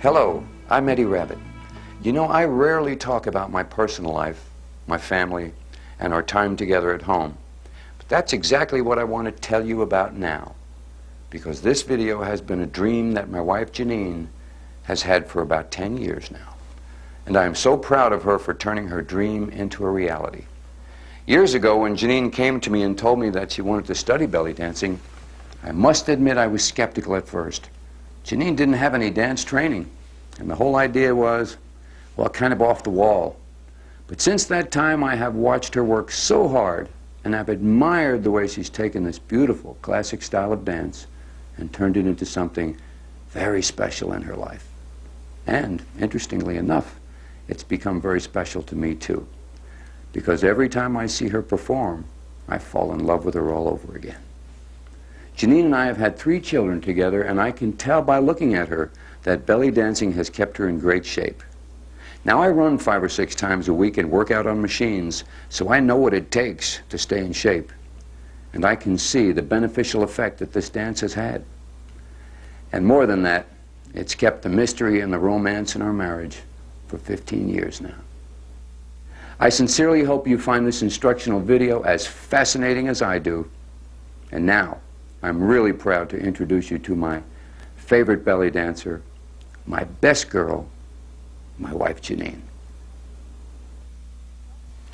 Hello, I'm Eddie Rabbitt. You know, I rarely talk about my personal life, my family, and our time together at home. But that's exactly what I want to tell you about now. Because this video has been a dream that my wife Janine has had for about 10 years now. And I am so proud of her for turning her dream into a reality. Years ago, when Janine came to me and told me that she wanted to study belly dancing, I must admit I was skeptical at first. Janine didn't have any dance training, and the whole idea was, well, kind of off the wall. But since that time, I have watched her work so hard, and I've admired the way she's taken this beautiful classic style of dance and turned it into something very special in her life. And, interestingly enough, it's become very special to me too. Because every time I see her perform, I fall in love with her all over again. Janine and I have had 3 children together, and I can tell by looking at her that belly dancing has kept her in great shape. Now, I run 5 or 6 times a week and work out on machines, so I know what it takes to stay in shape. And I can see the beneficial effect that this dance has had. And more than that, it's kept the mystery and the romance in our marriage for 15 years now. I sincerely hope you find this instructional video as fascinating as I do. And now, I'm really proud to introduce you to my favorite belly dancer, my best girl, my wife Janine.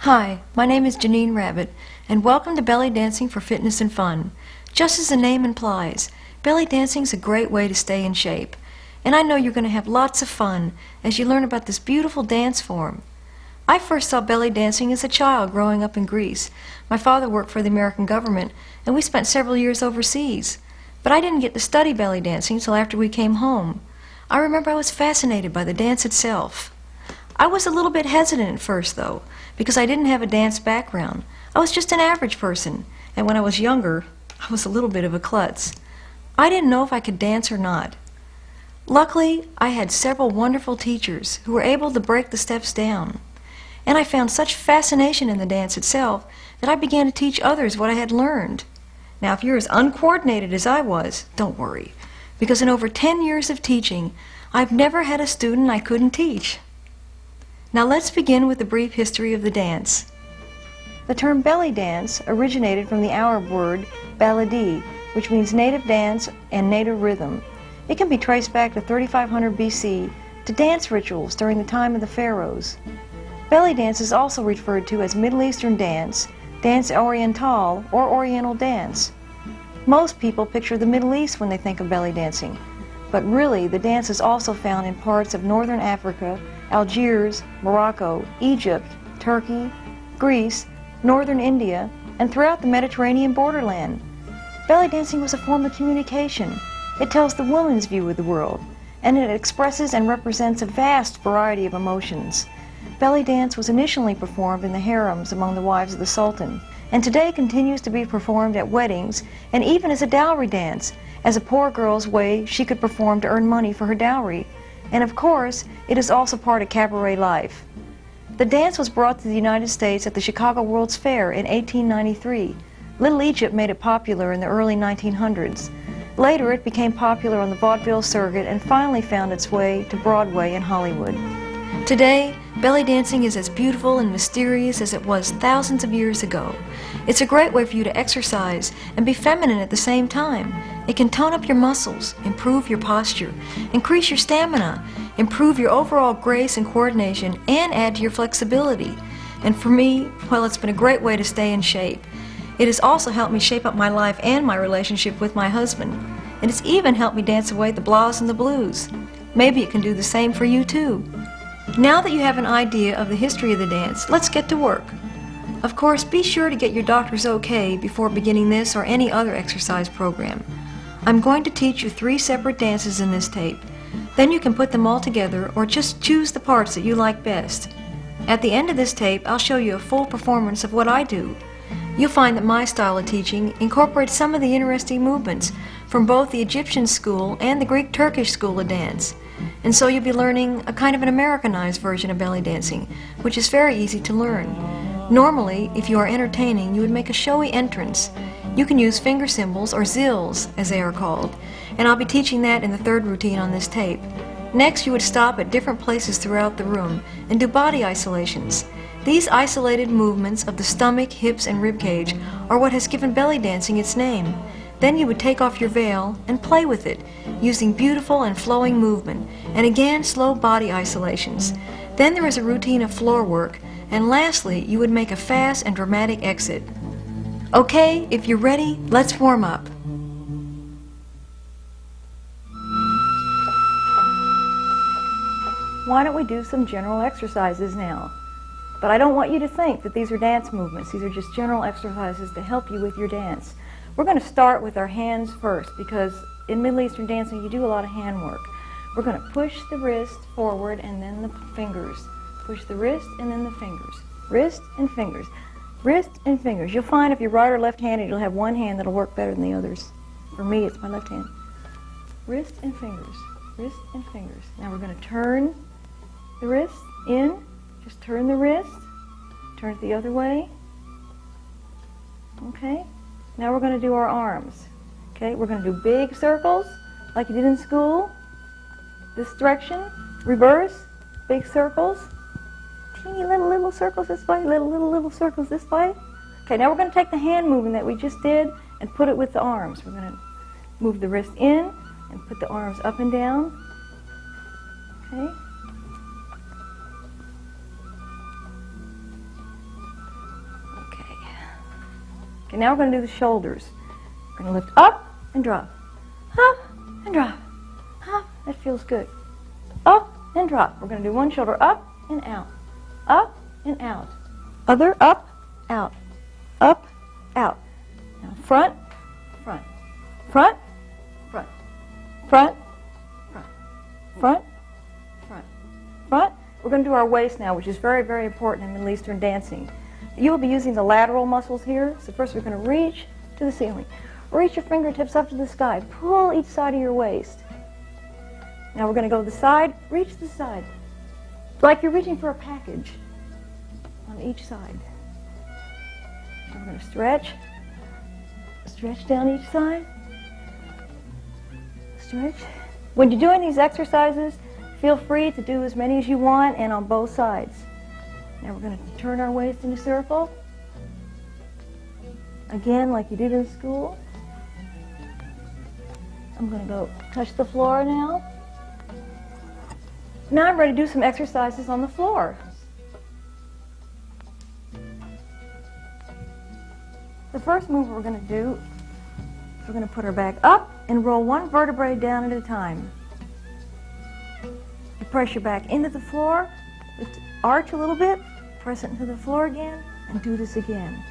Hi, my name is Janine Rabbitt, and welcome to Belly Dancing for Fitness and Fun. Just as the name implies, belly dancing is a great way to stay in shape. And I know you're going to have lots of fun as you learn about this beautiful dance form. I first saw belly dancing as a child growing up in Greece. My father worked for the American government, and we spent several years overseas. But I didn't get to study belly dancing until after we came home. I remember I was fascinated by the dance itself. I was a little bit hesitant at first, though, because I didn't have a dance background. I was just an average person, and when I was younger, I was a little bit of a klutz. I didn't know if I could dance or not. Luckily, I had several wonderful teachers who were able to break the steps down. And I found such fascination in the dance itself that I began to teach others what I had learned. Now, if you're as uncoordinated as I was, don't worry, because in over 10 years of teaching, I've never had a student I couldn't teach. Now let's begin with a brief history of the dance. The term belly dance originated from the Arab word baladi, which means native dance and native rhythm. It can be traced back to 3500 BC to dance rituals during the time of the pharaohs. Belly dance is also referred to as Middle Eastern dance, dance oriental, or oriental dance. Most people picture the Middle East when they think of belly dancing, but really the dance is also found in parts of northern Africa, Algiers, Morocco, Egypt, Turkey, Greece, northern India, and throughout the Mediterranean borderland. Belly dancing was a form of communication. It tells the woman's view of the world, and it expresses and represents a vast variety of emotions. Belly dance was initially performed in the harems among the wives of the Sultan, and today continues to be performed at weddings and even as a dowry dance, as a poor girl's way she could perform to earn money for her dowry. And of course, it is also part of cabaret life. The dance was brought to the United States at the Chicago World's Fair in 1893. Little Egypt made it popular in the early 1900s. Later, it became popular on the vaudeville circuit and finally found its way to Broadway and Hollywood. Today, belly dancing is as beautiful and mysterious as it was thousands of years ago. It's a great way for you to exercise and be feminine at the same time. It can tone up your muscles, improve your posture, increase your stamina, improve your overall grace and coordination, and add to your flexibility. And for me, well, it's been a great way to stay in shape. It has also helped me shape up my life and my relationship with my husband. And it's even helped me dance away the blahs and the blues. Maybe it can do the same for you too. Now that you have an idea of the history of the dance, let's get to work. Of course, be sure to get your doctor's okay before beginning this or any other exercise program. I'm going to teach you 3 separate dances in this tape. Then you can put them all together or just choose the parts that you like best. At the end of this tape, I'll show you a full performance of what I do. You'll find that my style of teaching incorporates some of the interesting movements from both the Egyptian school and the Greek-Turkish school of dance. And so you'll be learning a kind of an Americanized version of belly dancing, which is very easy to learn. Normally, if you are entertaining, you would make a showy entrance. You can use finger cymbals, or zills, as they are called, and I'll be teaching that in the 3rd routine on this tape. Next, you would stop at different places throughout the room and do body isolations. These isolated movements of the stomach, hips, and rib cage are what has given belly dancing its name. Then you would take off your veil and play with it, using beautiful and flowing movement, and again slow body isolations. Then there is a routine of floor work, and lastly, you would make a fast and dramatic exit. Okay, if you're ready, let's warm up. Why don't we do some general exercises now? But I don't want you to think that these are dance movements. These are just general exercises to help you with your dance. We're going to start with our hands first because in Middle Eastern dancing you do a lot of hand work. We're going to push the wrist forward and then the fingers. Push the wrist and then the fingers. Wrist and fingers. Wrist and fingers. You'll find if you're right or left-handed, you'll have one hand that'll work better than the others. For me, it's my left hand. Wrist and fingers. Wrist and fingers. Now we're going to turn the wrist in. Just turn the wrist. Turn it the other way. Okay. Now we're going to do our arms. Okay, we're going to do big circles like you did in school. This direction, reverse, big circles. Teeny little circles this way, little circles this way. Okay, now we're going to take the hand movement that we just did and put it with the arms. We're going to move the wrist in and put the arms up and down. Okay. Okay, now we're going to do the shoulders. We're going to lift up and drop. Up and drop. Up. That feels good. Up and drop. We're going to do one shoulder up and out. Up and out. Other up, out. Up, out. Now front, front. Front, front. Front, front. Front, front. Front. We're going to do our waist now, which is very, very important in Middle Eastern dancing. You will be using the lateral muscles here. So first we're going to reach to the ceiling. Reach your fingertips up to the sky. Pull each side of your waist. Now we're going to go to the side. Reach the side. Like you're reaching for a package on each side. Now we're going to stretch. Stretch down each side. Stretch. When you're doing these exercises, feel free to do as many as you want and on both sides. Now we're going to turn our waist in a circle. Again, like you did in school. I'm going to go touch the floor now. Now I'm ready to do some exercises on the floor. The first move we're going to do is we're going to put our back up and roll one vertebrae down at a time. You press your back into the floor. Just arch a little bit, press it into the floor again, and do this again.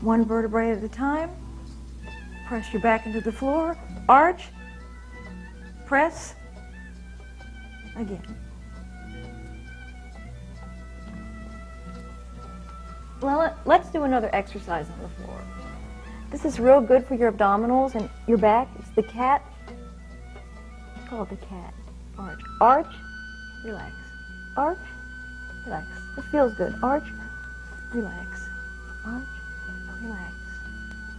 One vertebrae at a time. Press your back into the floor, arch, press, again. Well, let's do another exercise on the floor. This is real good for your abdominals and your back. It's the cat. Call it the cat. Arch. Arch, relax. Arch, relax. It feels good. Arch, relax. Arch, relax.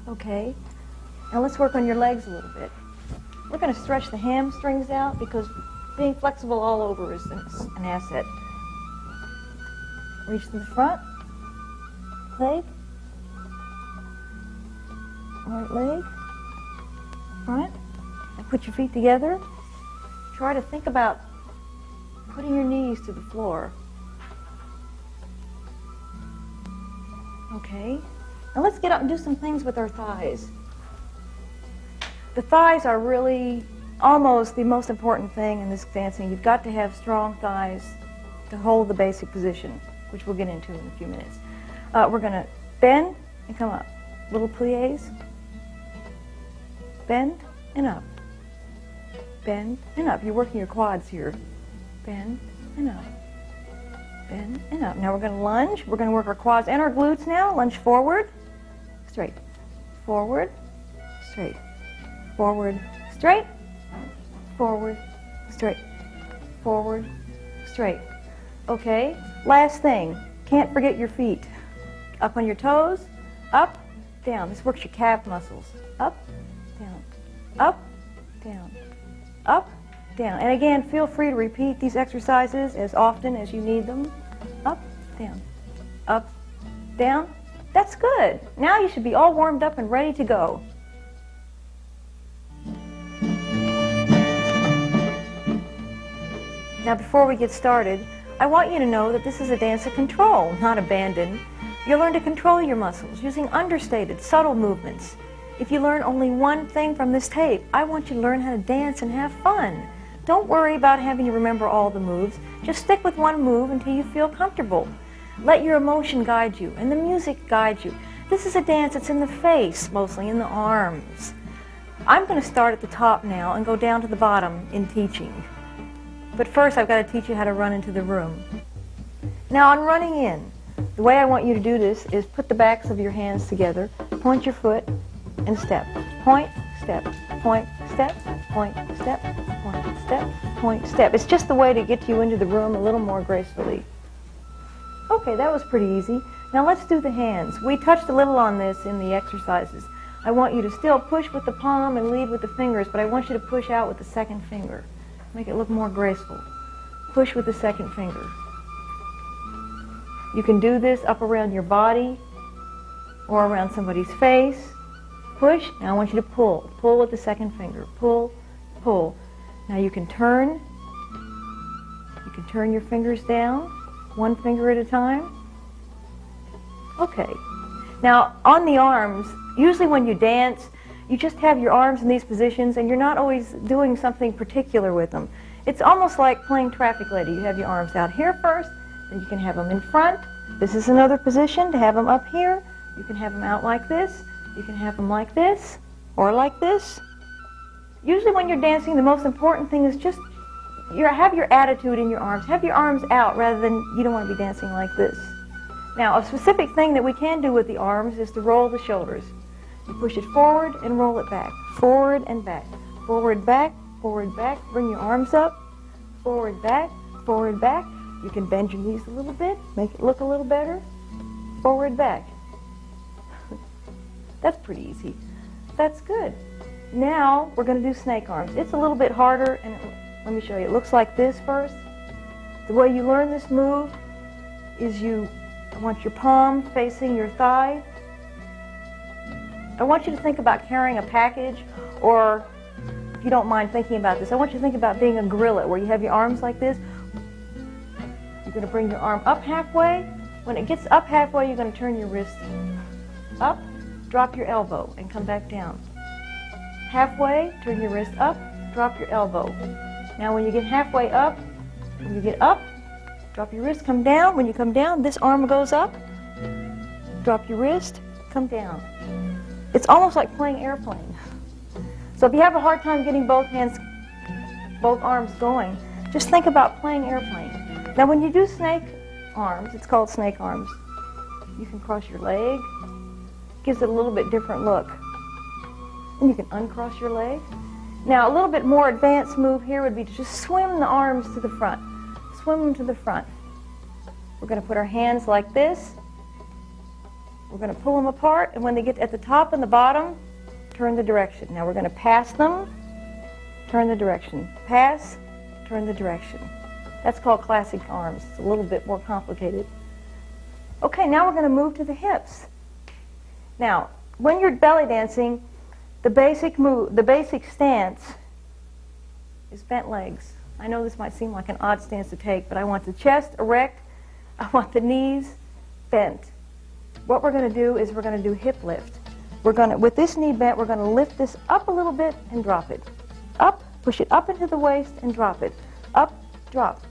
Okay. Now let's work on your legs a little bit. We're going to stretch the hamstrings out because being flexible all over is an asset. Reach to the front. Leg. Right leg. Front. And put your feet together. Try to think about putting your knees to the floor. Okay. Now let's get up and do some things with our thighs. The thighs are really almost the most important thing in this dancing. You've got to have strong thighs to hold the basic position, which we'll get into in a few minutes. We're going to bend and come up. Little plies. Bend and up. Bend and up. You're working your quads here. Bend and up. Bend and up. Now we're going to lunge. We're going to work our quads and our glutes now. Lunge forward. Straight. Forward. Straight. Forward. Straight. Forward. Straight. Forward. Straight. Okay. Last thing. Can't forget your feet. Up on your toes. Up. Down. This works your calf muscles. Up. Down. Up. Down. Up. down. And again, feel free to repeat these exercises as often as you need them. Up, down, up, down. That's good. Now you should be all warmed up and ready to go. Now before we get started, I want you to know that this is a dance of control, not abandon. You'll learn to control your muscles using understated, subtle movements. If you learn only one thing from this tape, I want you to learn how to dance and have fun. Don't worry about having to remember all the moves. Just stick with one move until you feel comfortable. Let your emotion guide you and the music guide you. This is a dance that's in the face, mostly in the arms. I'm going to start at the top now and go down to the bottom in teaching. But first I've got to teach you how to run into the room. Now on running in, the way I want you to do this is put the backs of your hands together, point your foot, and step. Point, step, point, step, point, step, point, step, point, step. It's just the way to get you into the room a little more gracefully. Okay, that was pretty easy. Now let's do the hands. We touched a little on this in the exercises. I want you to still push with the palm and lead with the fingers, but I want you to push out with the second finger. Make it look more graceful. Push with the second finger. You can do this up around your body or around somebody's face. Push. Now I want you to pull. Pull with the second finger. Pull, pull. Now you can turn. You can turn your fingers down, one finger at a time. Okay. Now on the arms, usually when you dance, you just have your arms in these positions and you're not always doing something particular with them. It's almost like playing traffic lady. You have your arms out here first, then you can have them in front. This is another position to have them up here. You can have them out like this. You can have them like this or like this. Usually when you're dancing, the most important thing is just have your attitude in your arms. Have your arms out rather than you don't want to be dancing like this. Now, a specific thing that we can do with the arms is to roll the shoulders. You push it forward and roll it back. Forward and back. Forward, back, forward, back. Bring your arms up. Forward, back, forward, back. You can bend your knees a little bit, make it look a little better. Forward, back. That's pretty easy. That's good. Now we're going to do snake arms. It's a little bit harder, and let me show you. It looks like this first. The way you learn this move is I want your palm facing your thigh. I want you to think about carrying a package, or if you don't mind thinking about this, I want you to think about being a gorilla where you have your arms like this. You're going to bring your arm up halfway. When it gets up halfway, you're going to turn your wrist up, drop your elbow, and come back down. Halfway, turn your wrist up, drop your elbow. Now when you get halfway up, when you get up, drop your wrist, come down. When you come down, this arm goes up, drop your wrist, come down. It's almost like playing airplane. So if you have a hard time getting both arms going, just think about playing airplane. Now when you do snake arms, it's called snake arms, you can cross your leg. Gives it a little bit different look. And you can uncross your leg. Now a little bit more advanced move here would be to just swim the arms to the front. Swim them to the front. We're going to put our hands like this. We're going to pull them apart, and when they get at the top and the bottom, turn the direction. Now we're going to pass them, turn the direction. Pass, turn the direction. That's called classic arms. It's a little bit more complicated. Okay, now we're going to move to the hips. Now, when you're belly dancing, the basic stance is bent legs. I know this might seem like an odd stance to take, but I want the chest erect. I want the knees bent. What we're going to do is we're going to do hip lift. With this knee bent, we're going to lift this up a little bit and drop it. Up, push it up into the waist and drop it. Up, drop,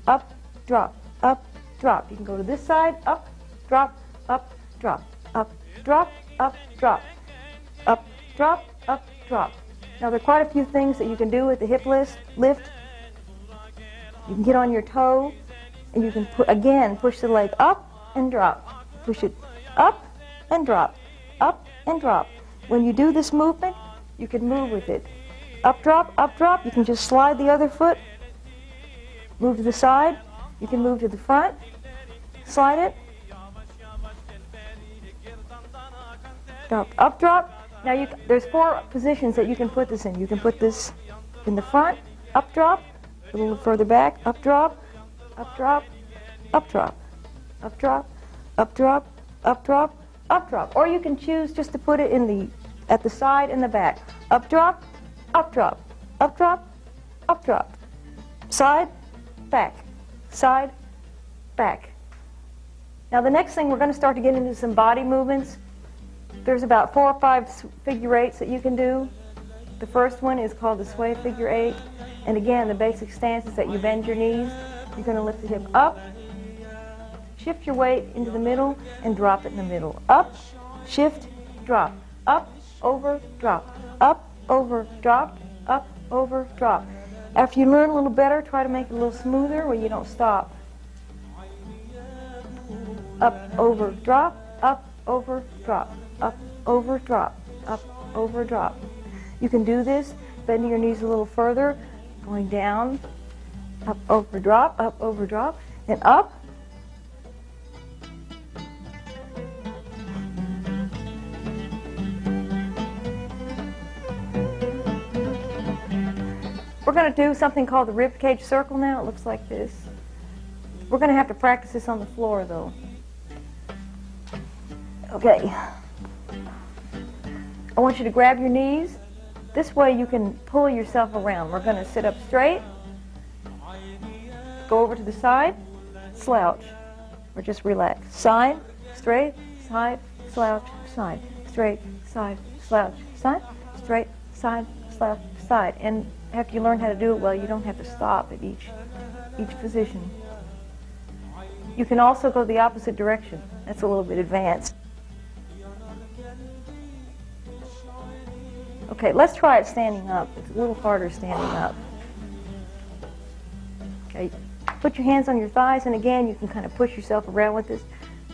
up, drop, up, drop. You can go to this side, up, drop, up, drop, up, drop, up, drop, up, drop, up, drop. Now there are quite a few things that you can do with the hip lift. You can get on your toe, and you can again push the leg up and drop. Push it up and drop, up and drop. When you do this movement, you can move with it. Up, drop, up, drop. You can just slide the other foot, move to the side. You can move to the front, slide it, drop, up, drop. Now there's 4 positions that you can put this in. You can put this in the front, up drop, a little further back, up drop, up drop, up drop, up drop, up drop, up drop, up drop. Or you can choose just to put it at the side and the back. Up drop, up drop, up drop, up drop. Side, back, side, back. Now the next thing, we're going to start to get into some body movements. There's about 4 or 5 figure eights that you can do. The first one is called the sway figure eight. And again, the basic stance is that you bend your knees. You're going to lift the hip up, shift your weight into the middle, and drop it in the middle. Up, shift, drop. Up, over, drop. Up, over, drop. Up, over, drop. After you learn a little better, try to make it a little smoother where you don't stop. Up, over, drop. Up, over, drop. Up, over, drop. Up, over, drop. You can do this, bending your knees a little further, going down, up, over, drop, and up. We're going to do something called the rib cage circle now. It looks like this. We're going to have to practice this on the floor, though. Okay. I want you to grab your knees. This way you can pull yourself around. We're going to sit up straight, go over to the side, slouch, or just relax. Side, straight, side, slouch, side, straight, side, slouch, side, straight, side, slouch, side. And after you learn how to do it well, you don't have to stop at each position. You can also go the opposite direction. That's a little bit advanced. Okay, let's try it standing up. It's a little harder standing up. Okay, put your hands on your thighs, and again, you can kind of push yourself around with this.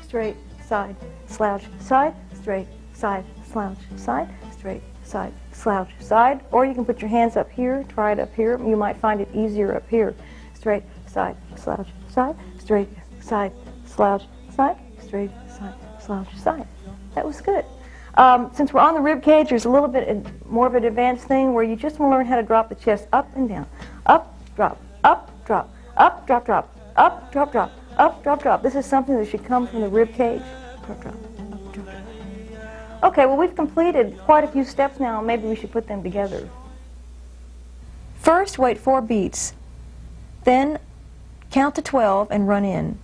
Straight, side, slouch, side, straight, side, slouch, side, straight, side, slouch, side. Or you can put your hands up here, try it up here. You might find it easier up here. Straight, side, slouch, side, straight, side, slouch, side, straight, side, slouch, side. That was good. Since we're on the rib cage, there's a little bit more of an advanced thing where you just want to learn how to drop the chest up and down. Up, drop, up, drop, up, drop, drop, up, drop, drop, up, drop, drop. This is something that should come from the rib cage. Drop, drop, up, drop, drop. Okay, well, we've completed quite a few steps now. Maybe we should put them together. First, wait 4 beats. Then count to 12 and run in.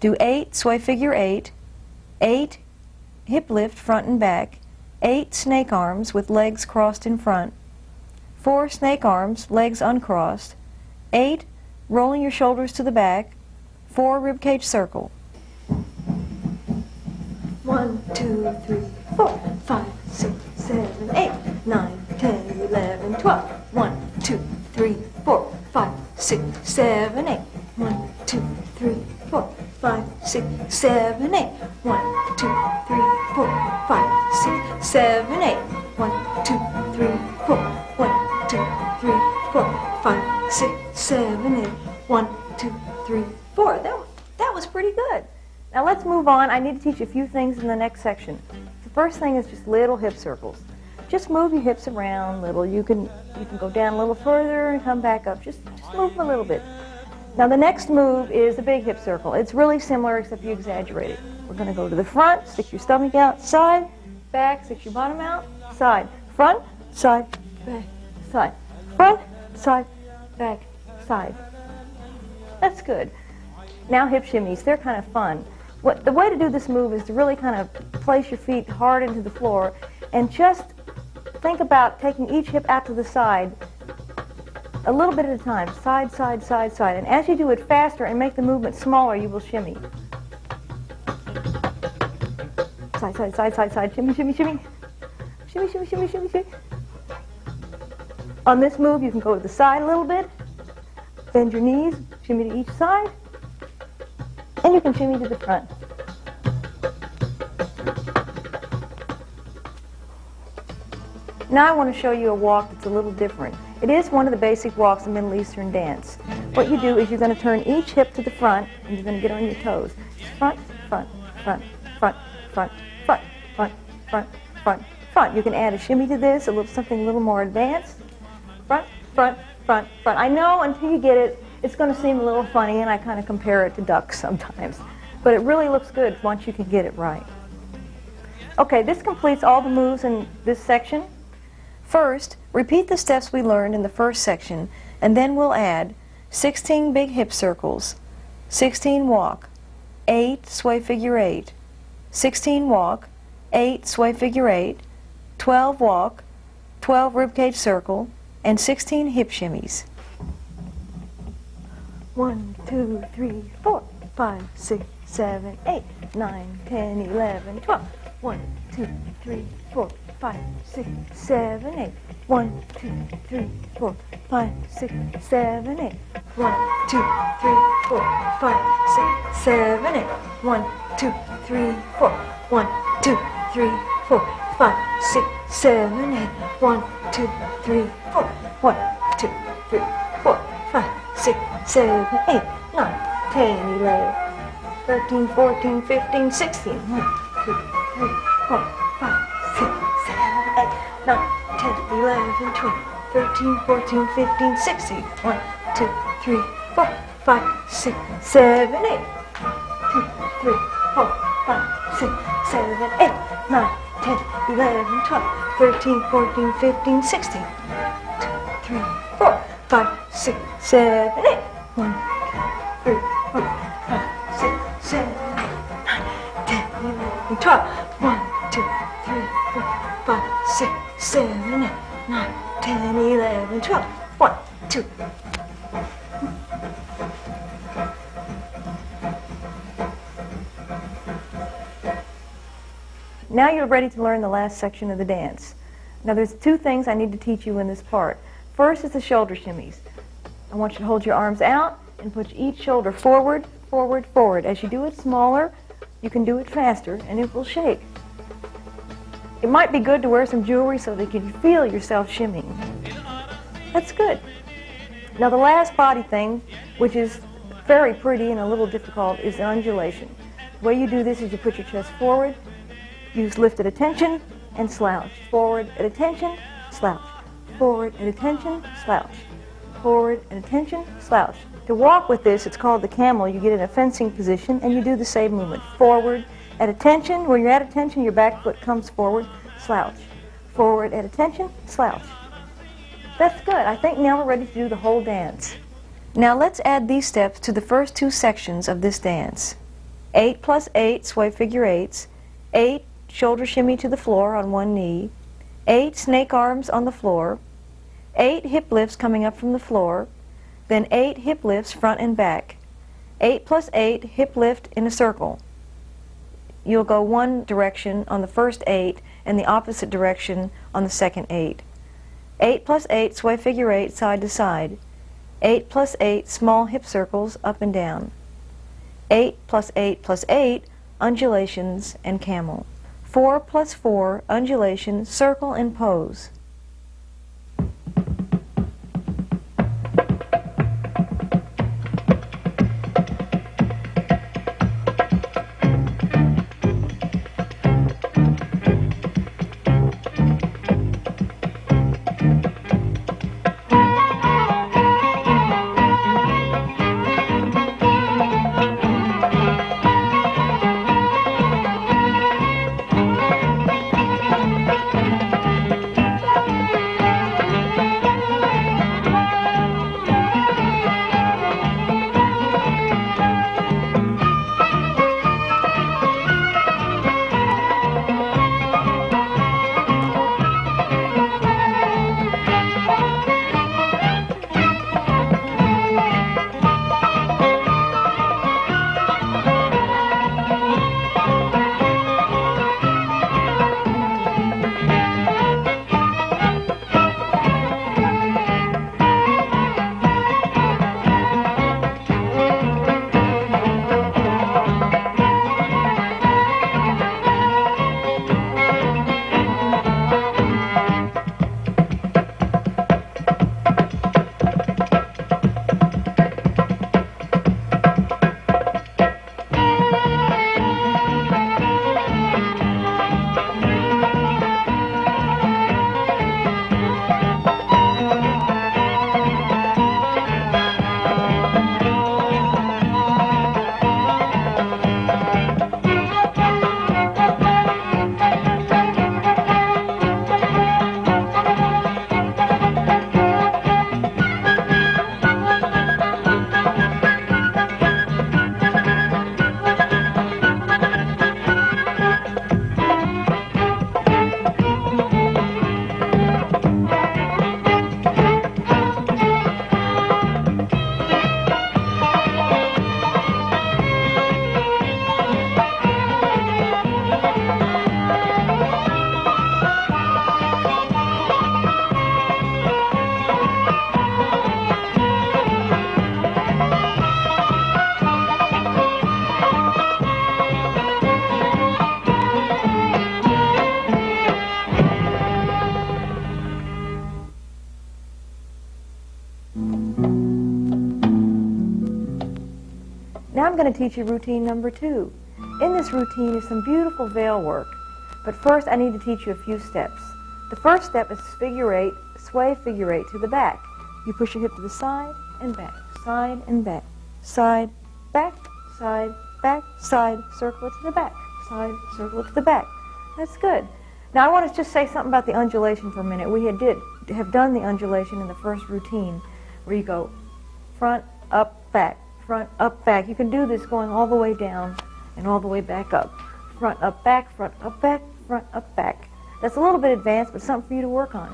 Do 8, sway figure 8, 8, hip lift front and back, 8 snake arms with legs crossed in front, 4 snake arms, legs uncrossed, 8 rolling your shoulders to the back, 4 rib cage circle. 1, 2, 3, 4, 5, 6, 7, 8, 9, 10, 11, 12. 1, 2, 3, 4, 5, 6, 7, 8. 1, 2, 3, 4, 5, 6, 7, 8. 1, 2, 3, 4, 5, 6, 7, 8. 1, 2, 3, 4. 1, 2, 3, 4, 5, 6, 7, 8. 1, 2, 3, 4. That was pretty good. Now let's move on. I need to teach you a few things in the next section. The first thing is just little hip circles. Just move your hips around little. You can go down a little further and come back up. Just move them a little bit. Now the next move is the big hip circle. It's really similar except you exaggerate it. We're going to go to the front, stick your stomach out, side, back, stick your bottom out, side, front, side, back, side, front, side, back, side. That's good. Now hip shimmies. They're kind of fun. The way to do this move is to really kind of place your feet hard into the floor and just think about taking each hip out to the side a little bit at a time. Side, side, side, side. And as you do it faster and make the movement smaller, you will shimmy. Side, side, side, side, side. Shimmy, shimmy, shimmy. Shimmy, shimmy, shimmy, shimmy, shimmy. On this move, you can go to the side a little bit. Bend your knees. Shimmy to each side. And you can shimmy to the front. Now I want to show you a walk that's a little different. It is one of the basic walks in Middle Eastern dance. What you do is you're going to turn each hip to the front, and you're going to get on your toes. Front, front, front, front, front, front, front, front, front, front. You can add a shimmy to this, something a little more advanced. Front, front, front, front. I know until you get it, it's going to seem a little funny, and I kind of compare it to ducks sometimes. But it really looks good once you can get it right. Okay, this completes all the moves in this section. First, repeat the steps we learned in the first section, and then we'll add 16 big hip circles, 16 walk, 8 sway figure 8, 16 walk, 8 sway figure 8, 12 walk, 12 ribcage circle, and 16 hip shimmies. 1, 2, 3, 4, 5, 6, 7, 8, 9, 10, 11, 12. 1, 2, 3, 4, 5, 6, 7, 8. 1, 2, 3, 4, 5, 6, 7, 8. 1, 2, 3, 4, 5, 6, 7, 8. 1, 2, 3, 4. 1, 2, 3, 4, 5, 6, 7, 8. 1, 2, 3, 4. 1, 2, 3, 4, 5, 6, 7, 8, 9, 10, 11, 13, 14, 15, 16. 1, 2, 3, 4, 5, 6, 7, 8, 9, 10, 11, 12, 13, 14, 15, 16. 1, 2, 3, 4, 5, 6, 7, 8. 2, 3, 4, 5, 6, 7, 8, 9, 10, 11, 12, 13, 14, 15, 16. 2, 3, 4, 5, 6, 7, 8. 1, 2, 3, 4, 5, 6, 7, 8, 9, 10, 11, 12. 1, 2, 3, 4, 5, 6, 7, 8, 9, 10, 11, 12. 1, 2. Now you're ready to learn the last section of the dance. Now there's two things I need to teach you in this part. First is the shoulder shimmies. I want you to hold your arms out and push each shoulder forward, forward, forward. As you do it smaller, you can do it faster, and it will shake. It might be good to wear some jewelry so that you can feel yourself shimmying. That's good. Now the last body thing, which is very pretty and a little difficult, is the undulation. The way you do this is you put your chest forward, use lifted attention, and slouch. Forward at attention, slouch. Forward at attention, slouch. Forward at attention, slouch. To walk with this, it's called the camel. You get in a fencing position, and you do the same movement. Forward at attention. When you're at attention, your back foot comes forward, slouch. Forward at attention, slouch. That's good. I think now we're ready to do the whole dance. Now let's add these steps to the first two sections of this dance. 8 plus 8 sway figure 8s, 8 shoulder shimmy to the floor on one knee, 8 snake arms on the floor, 8 hip lifts coming up from the floor, then 8 hip lifts front and back. 8 plus 8 hip lift in a circle. You'll go one direction on the first 8 and the opposite direction on the second 8. 8 plus 8 sway figure 8 side to side. 8 plus 8 small hip circles up and down. 8 plus 8 plus 8 undulations and camel. 4 plus 4 undulation, circle, and pose. I'm going to teach you routine number 2. In this routine is some beautiful veil work. But first I need to teach you a few steps. The first step is figure 8, sway figure 8 to the back. You push your hip to the side and back, side and back, side, back, side, circle it to the back, side, circle it to the back. That's good. Now I want to just say something about the undulation for a minute. We have done the undulation in the first routine where you go front, up, back, front, up, back. You can do this going all the way down and all the way back up. Front, up, back, front, up, back, front, up, back. That's a little bit advanced, but something for you to work on.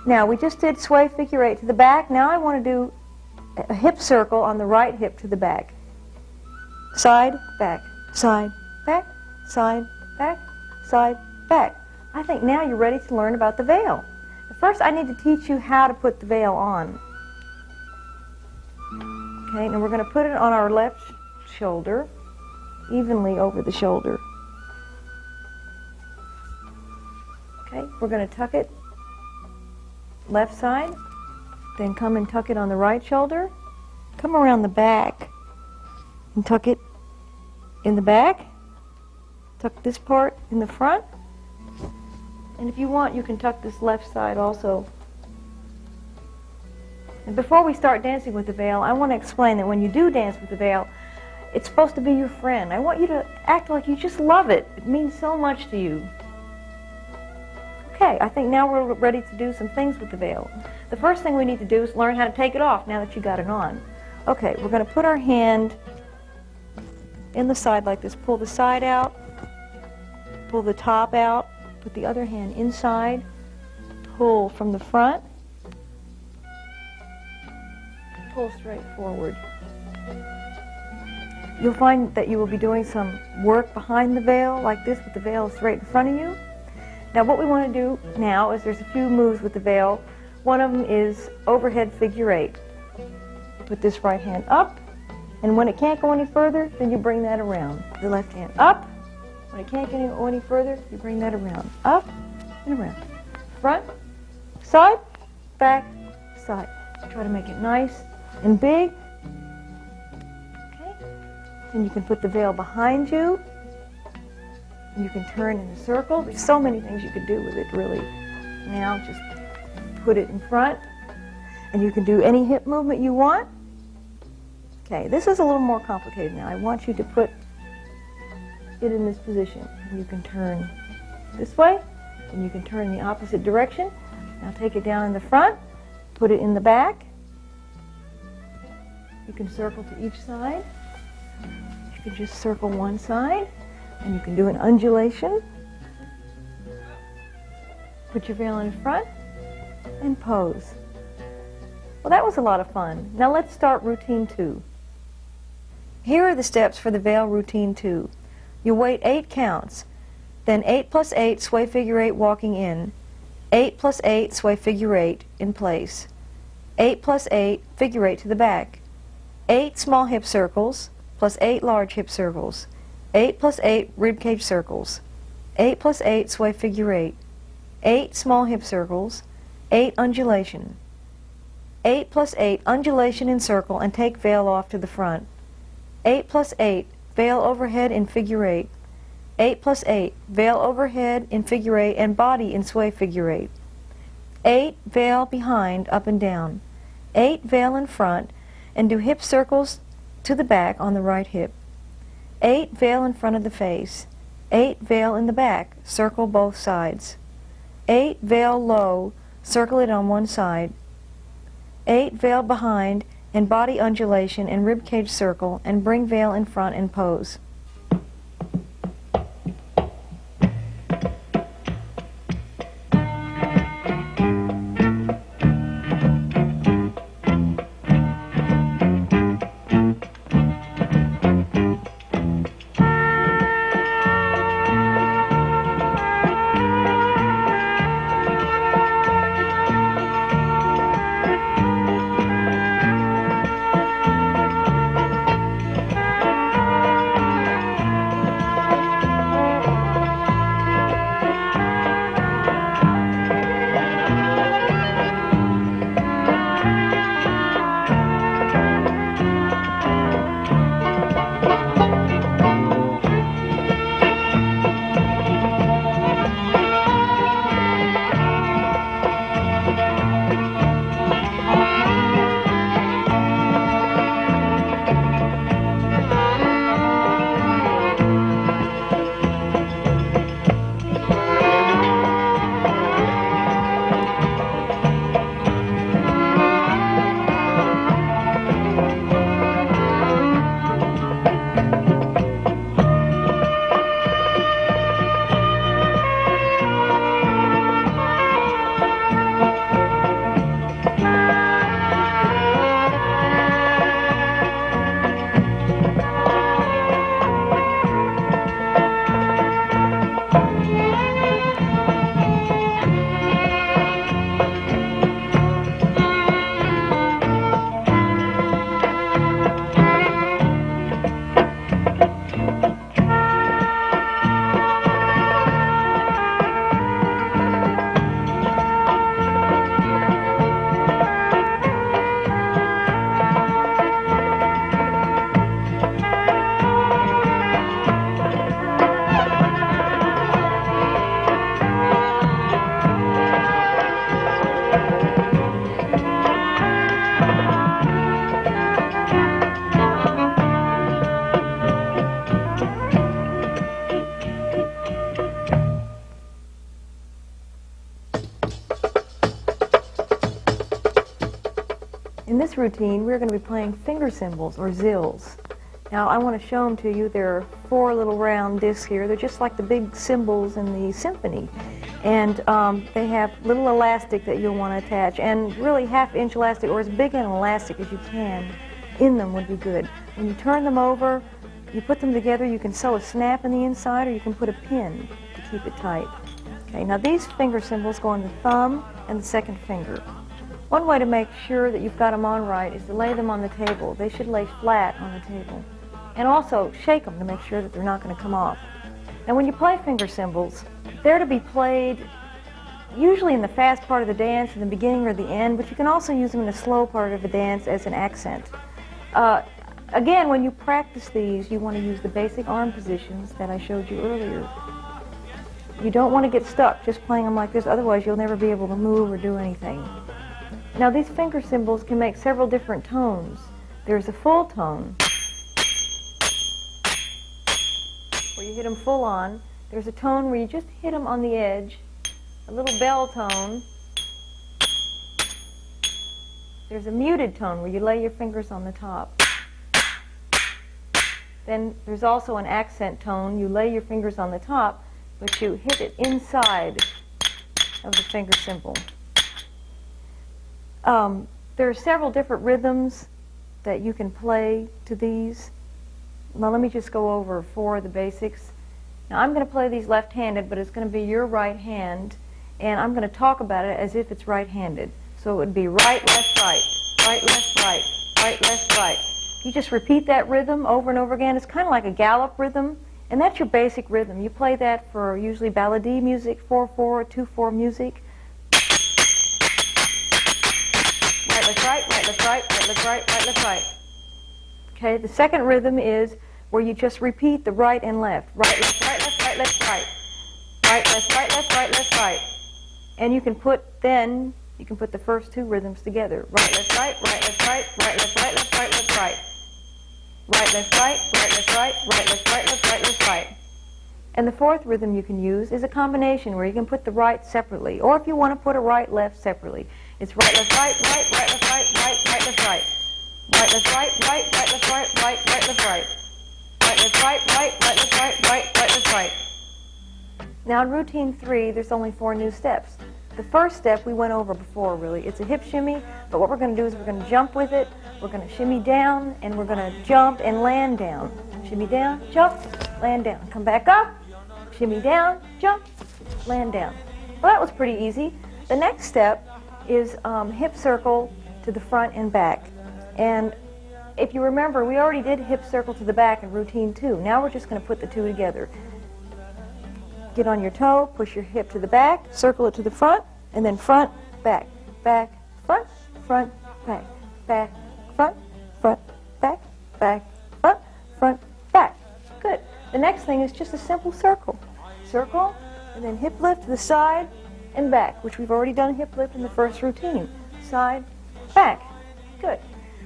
Now, we just did sway figure 8 to the back. Now I want to do a hip circle on the right hip to the back. Side, back, side, back, side, back, side, back. I think now you're ready to learn about the veil. But first, I need to teach you how to put the veil on. Okay, and we're going to put it on our left shoulder, evenly over the shoulder. Okay, we're going to tuck it left side, then come and tuck it on the right shoulder. Come around the back and tuck it in the back. Tuck this part in the front. And if you want, you can tuck this left side also. And before we start dancing with the veil, I want to explain that when you do dance with the veil, it's supposed to be your friend. I want you to act like you just love it. It means so much to you. Okay, I think now we're ready to do some things with the veil. The first thing we need to do is learn how to take it off now that you got it on. Okay, we're going to put our hand in the side like this. Pull the side out, pull the top out, put the other hand inside, pull from the front, pull straight forward. You'll find that you will be doing some work behind the veil like this with the veil straight in front of you. Now what we want to do now is there's a few moves with the veil. One of them is overhead figure 8. Put this right hand up, and when it can't go any further, then you bring that around. The left hand up. When it can't go any further, you bring that around. Up and around. Front, side, back, side. Try to make it nice and big. Okay. Then you can put the veil behind you. You can turn in a circle. There's so many things you could do with it, really. Now, just put it in front, and you can do any hip movement you want. Okay, this is a little more complicated now. I want you to put it in this position. You can turn this way, and you can turn the opposite direction. Now take it down in the front, put it in the back. You can circle to each side. You can just circle one side. And you can do an undulation. Put your veil in front and pose. Well, that was a lot of fun. Now let's start routine 2. Here are the steps for the veil routine 2. You wait 8 counts, then 8 plus 8 sway figure 8 walking in, 8 plus 8 sway figure 8 in place, 8 plus 8 figure 8 to the back, 8 small hip circles plus 8 large hip circles, 8 plus 8 ribcage circles, 8 plus 8 sway figure 8, 8 small hip circles, 8 undulation, 8 plus 8 undulation in circle and take veil off to the front, 8 plus 8 veil overhead in figure 8, 8 plus 8 veil overhead in figure 8 and body in sway figure 8, 8 veil behind up and down, 8 veil in front and do hip circles to the back on the right hip, 8 veil in front of the face, 8 veil in the back, circle both sides, 8 veil low, circle it on one side, 8 veil behind and body undulation and ribcage circle and bring veil in front and pose. In this routine, we're going to be playing finger cymbals, or zills. Now, I want to show them to you. There are 4 little round discs here. They're just like the big cymbals in the symphony. And they have little elastic that you'll want to attach, and really 1/2-inch elastic, or as big an elastic as you can in them would be good. When you turn them over, you put them together, you can sew a snap in the inside, or you can put a pin to keep it tight. Okay, now these finger cymbals go on the thumb and the second finger. One way to make sure that you've got them on right is to lay them on the table. They should lay flat on the table. And also shake them to make sure that they're not going to come off. Now when you play finger cymbals, they're to be played usually in the fast part of the dance, in the beginning or the end, but you can also use them in the slow part of the dance as an accent. Again, when you practice these, you want to use the basic arm positions that I showed you earlier. You don't want to get stuck just playing them like this, otherwise you'll never be able to move or do anything. Now these finger cymbals can make several different tones. There's a full tone, where you hit them full on. There's a tone where you just hit them on the edge, a little bell tone. There's a muted tone where you lay your fingers on the top. Then there's also an accent tone. You lay your fingers on the top, but you hit it inside of the finger cymbal. There are several different rhythms that you can play to these. Now let me just go over 4 of the basics. Now I'm going to play these left-handed, but it's going to be your right hand, and I'm going to talk about it as if it's right-handed. So it would be right, left, right, right, left, right, right, left, right. You just repeat that rhythm over and over again. It's kind of like a gallop rhythm, and that's your basic rhythm. You play that for usually ballade music, 4/4, 2/4 music. Right, left, right, right, left, right, right, left, right, right, left, right. Okay, the second rhythm is where you just repeat the right and left. Right, left, right, left, right, left, right. Right, left, right, left, right, left, right. And you can put the first 2 rhythms together. Right, left, right, right, left, right, right, left, right, left, right, left, right. Right, left, right, right, left, right, right, left, right, left, right, left, right. And the 4th rhythm you can use is a combination where you can put the right separately, or if you want to put a right, left separately. It's right, left, right, right, right, left, right, right, right, left, right. Right, left, right, right, right, left, right, right, right, left, right. Right, left, right, right, right, left, right, right, right, left, right. Now in routine 3, there's only 4 new steps. The first step we went over before, really. It's a hip shimmy, but what we're going to do is we're going to jump with it, we're going to shimmy down, and we're going to jump and land down. Shimmy down, jump, land down. Come back up, shimmy down, jump, land down. Well, that was pretty easy. The next step is hip circle to the front and back. And if you remember, we already did hip circle to the back in routine 2. Now we're just going to put the 2 together. Get on your toe, push your hip to the back, circle it to the front, and then front, back, back, front, front, back, back, front, front, back, back, front, front, back. Good. The next thing is just a simple circle. Circle, and then hip lift to the side and back, which we've already done hip lift in the first routine. Side, back. Good.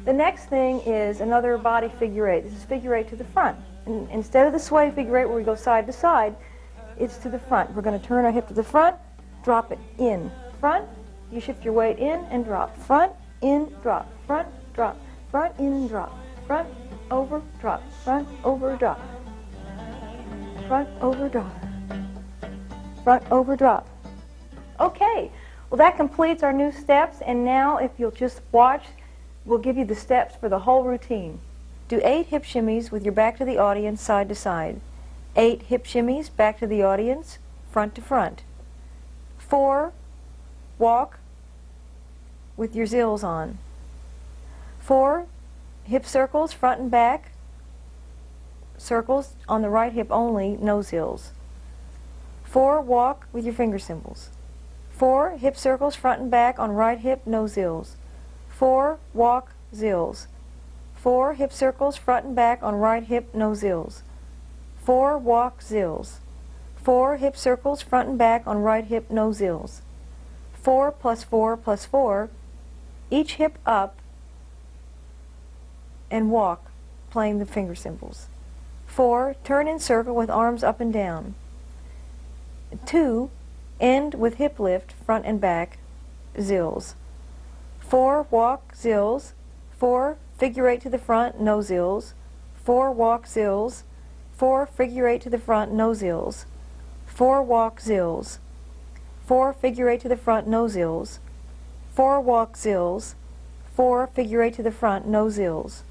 The next thing is another body figure 8. This is figure 8 to the front. And instead of the sway figure 8 where we go side to side, it's to the front. We're going to turn our hip to the front, drop it in. Front, you shift your weight in and drop. Front, in, drop. Front, drop. Front, in, drop. Front, over, drop. Front, over, drop. Front, over, drop. Front, over, drop. Okay, well that completes our new steps, and now if you'll just watch, we'll give you the steps for the whole routine. Do 8 hip shimmies with your back to the audience, side to side. 8 hip shimmies, back to the audience, front to front. 4, walk with your zills on. 4, hip circles, front and back. Circles on the right hip only, no zills. 4, walk with your finger cymbals. 4, hip circles, front and back on right hip, no zills. 4, walk, zills. 4, hip circles, front and back on right hip, no zills. 4, walk, zills. 4, hip circles, front and back on right hip, no zills. 4 plus 4 plus 4, each hip up and walk, playing the finger cymbals. 4, turn in circle with arms up and down. 2, end with hip lift, front and back, zills. 4 walk zills, 4 figure 8 to the front, no zills, 4 walk zills, 4 figure 8 to the front, no zills, 4 walk zills, 4 figure 8 to the front, no zills, 4 walk zills, 4 figure 8 to the front, no zills,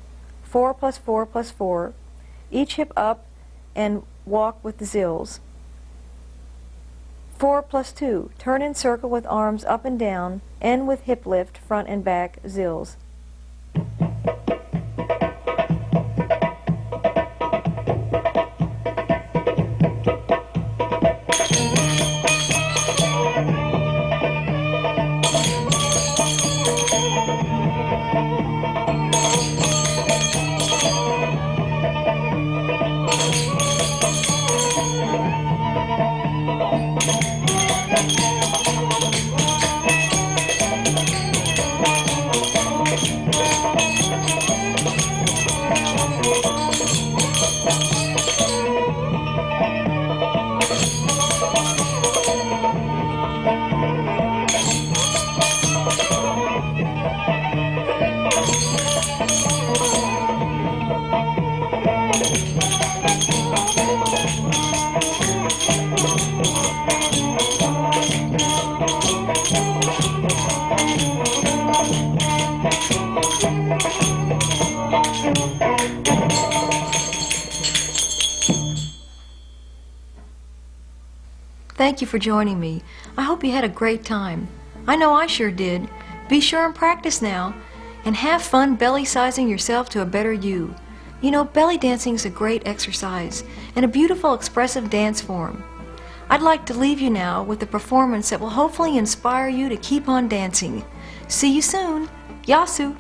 4 plus 4 plus 4, each hip up and walk with the zills. 4 plus 2, turn in circle with arms up and down, end with hip lift, front and back, zills. Thank you for joining me. I hope you had a great time. I know I sure did. Be sure and practice now. And have fun belly sizing yourself to a better you. You know, belly dancing is a great exercise and a beautiful expressive dance form. I'd like to leave you now with a performance that will hopefully inspire you to keep on dancing. See you soon. Yasu.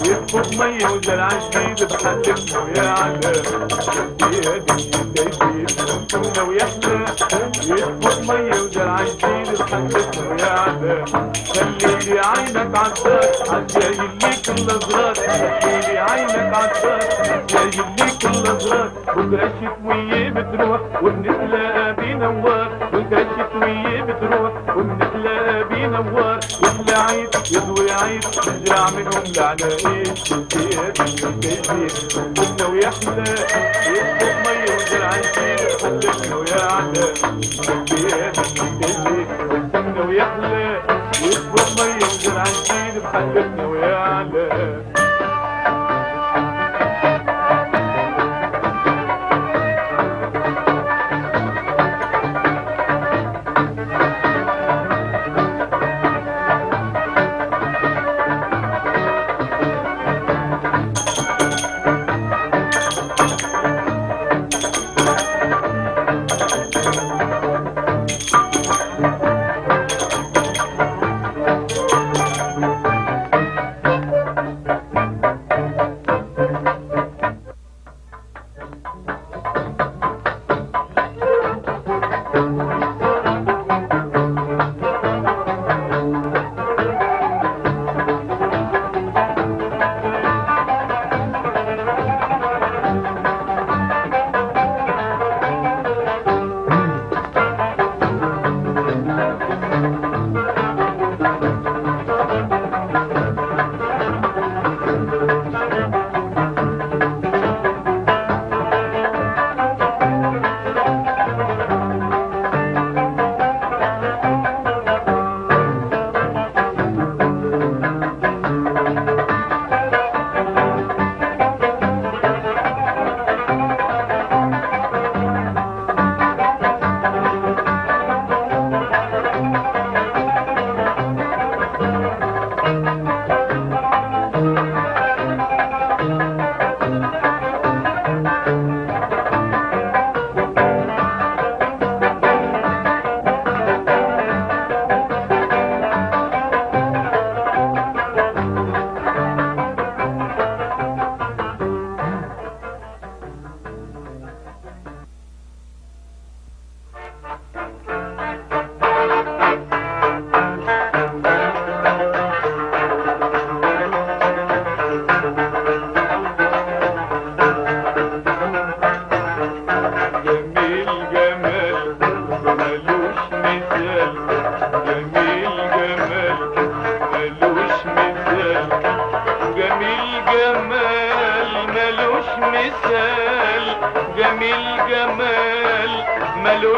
يركض مية وزرع جديد بحلمنا ويا عدل كنا ويحلى يركض مية وزرع جديد بحلمنا ويا عدل خليلي عينك عالساق عالجاي اللي كل ازرار خليلي عينك عالساق عالجاي اللي كل ازرار بكرة الشتوية بتروح وبنتلاقى بنوار بكرة الشتوية بتروح وبنتلاقى بنوار كل عيد يضوي عيد نزرع منهم العناقيد كنا ويحلى يركض مية وزرع جديد بحلمنا ويا عدل كنا ويحلى يركض مية وزرع جديد بحلمنا ويا عدل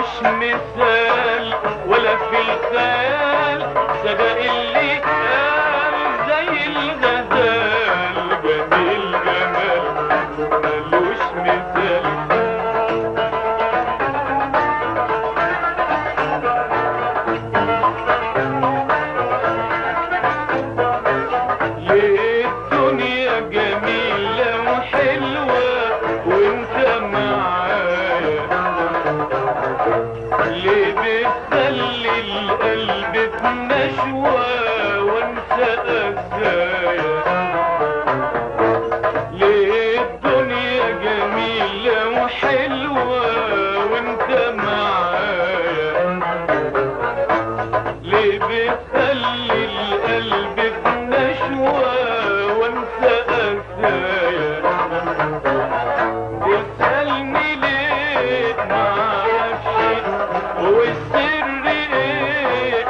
ملوش مثال ولا في الخيال صدق اللي قال زي الغزال جميل جمال ملوش مثال. ليه الدنيا جميلة وحلوة وانت معايا، ليه بتخلي القلب في نشوة وانسى قسايا، ليه الدنيا جميلة وحلوة وانت معايا، ليه بتخلي القلب في نشوة وانسى قسايا، تسألني ليه معرفش والسر ايه،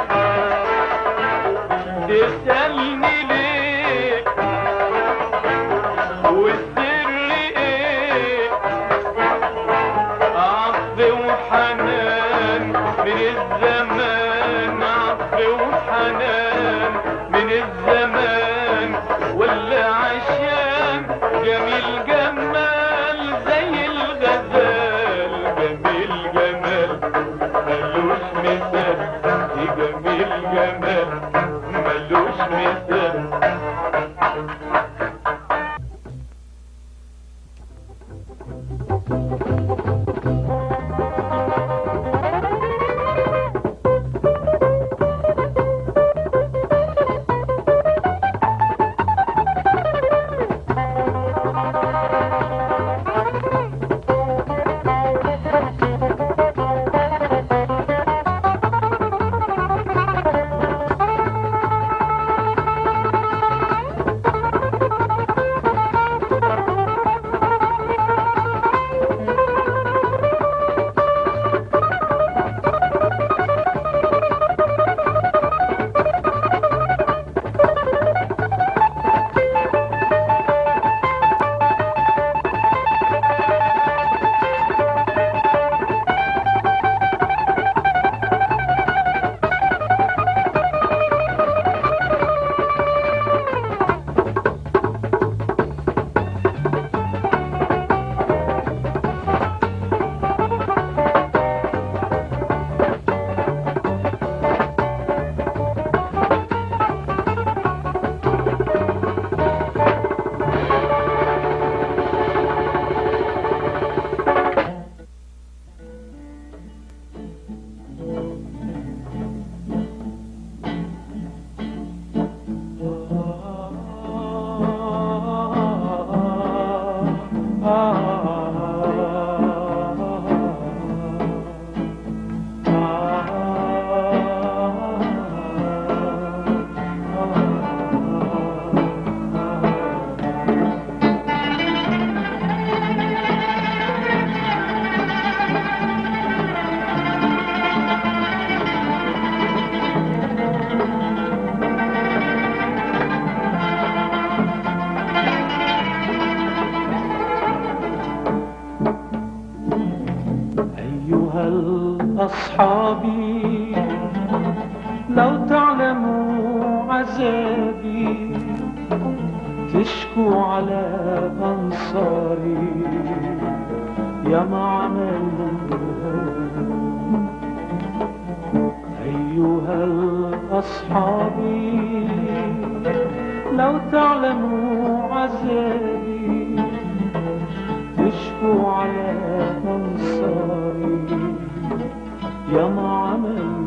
تسألني ليه والسر ايه، عطف وحنان من الزمان، عطف وحنان من الزمان، ولا عشان جميل جمال زي الغزال جميل جمال ملوش مثال، جميل جمال ملوش مثال. أصحابي لو تعلموا عذابي تشكوا على أنصاري يا ما عملوا أيها الأصحابي لو تعلموا عذابي تشكوا على أنصاري يا ما عملوا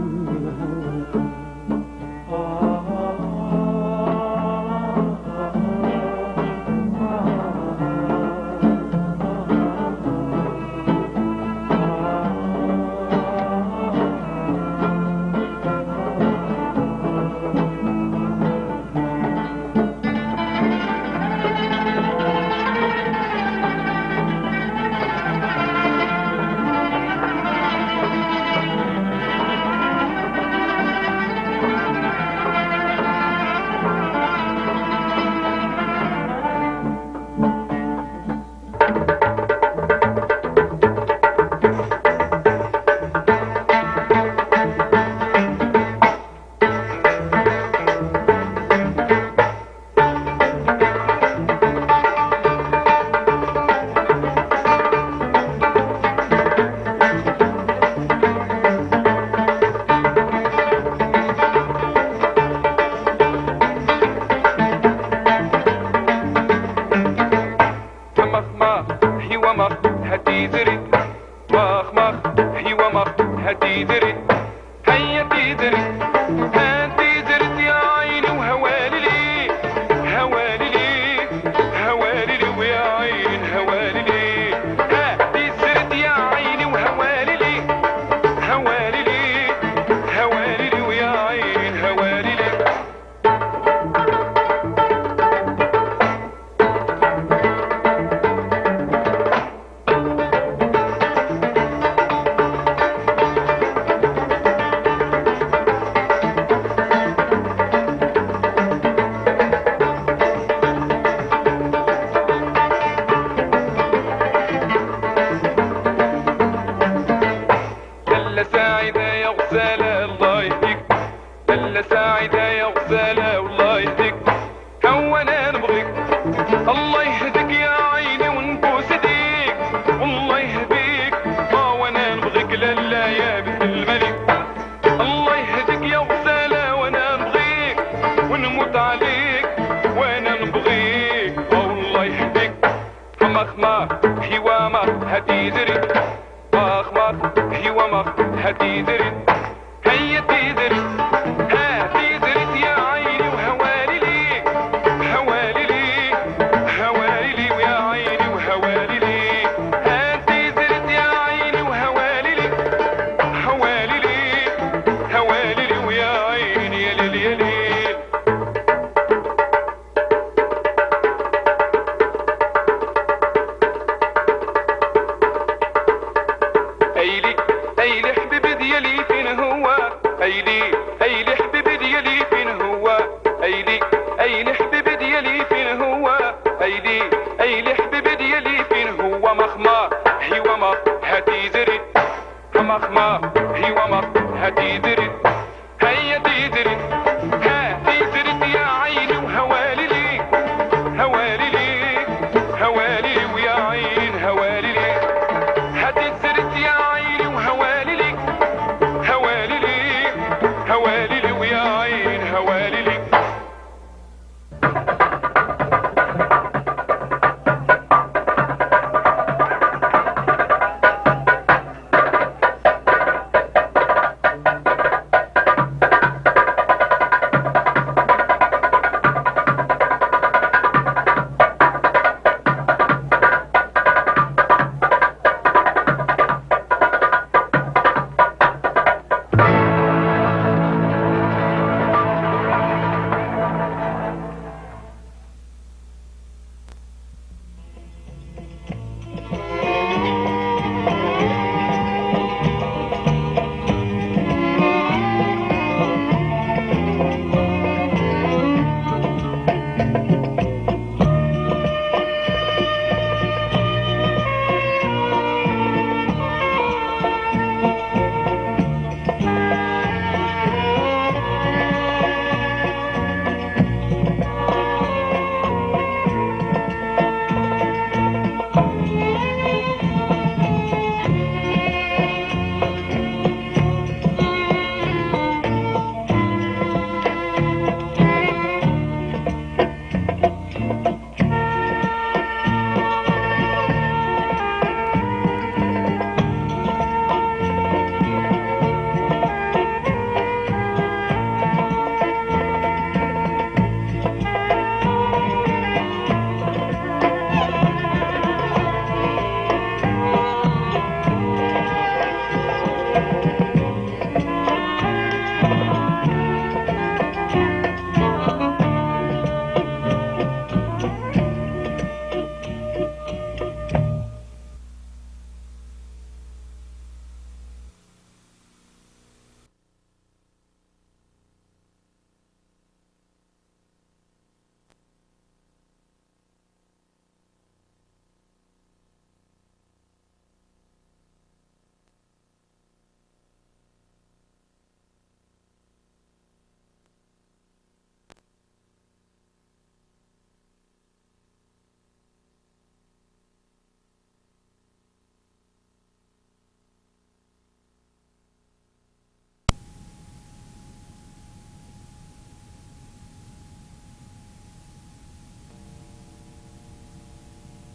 لالا سعيدة يا غزالة والله يهديك هو انا نبغيك الله يهديك يا عيني ونبوس ايديك والله يهديك وانا نبغيك لالا يا بنت الملك الله يهديك يا غزالة وانا نبغيك ونموت عليك وانا نبغيك والله يهديك خما خما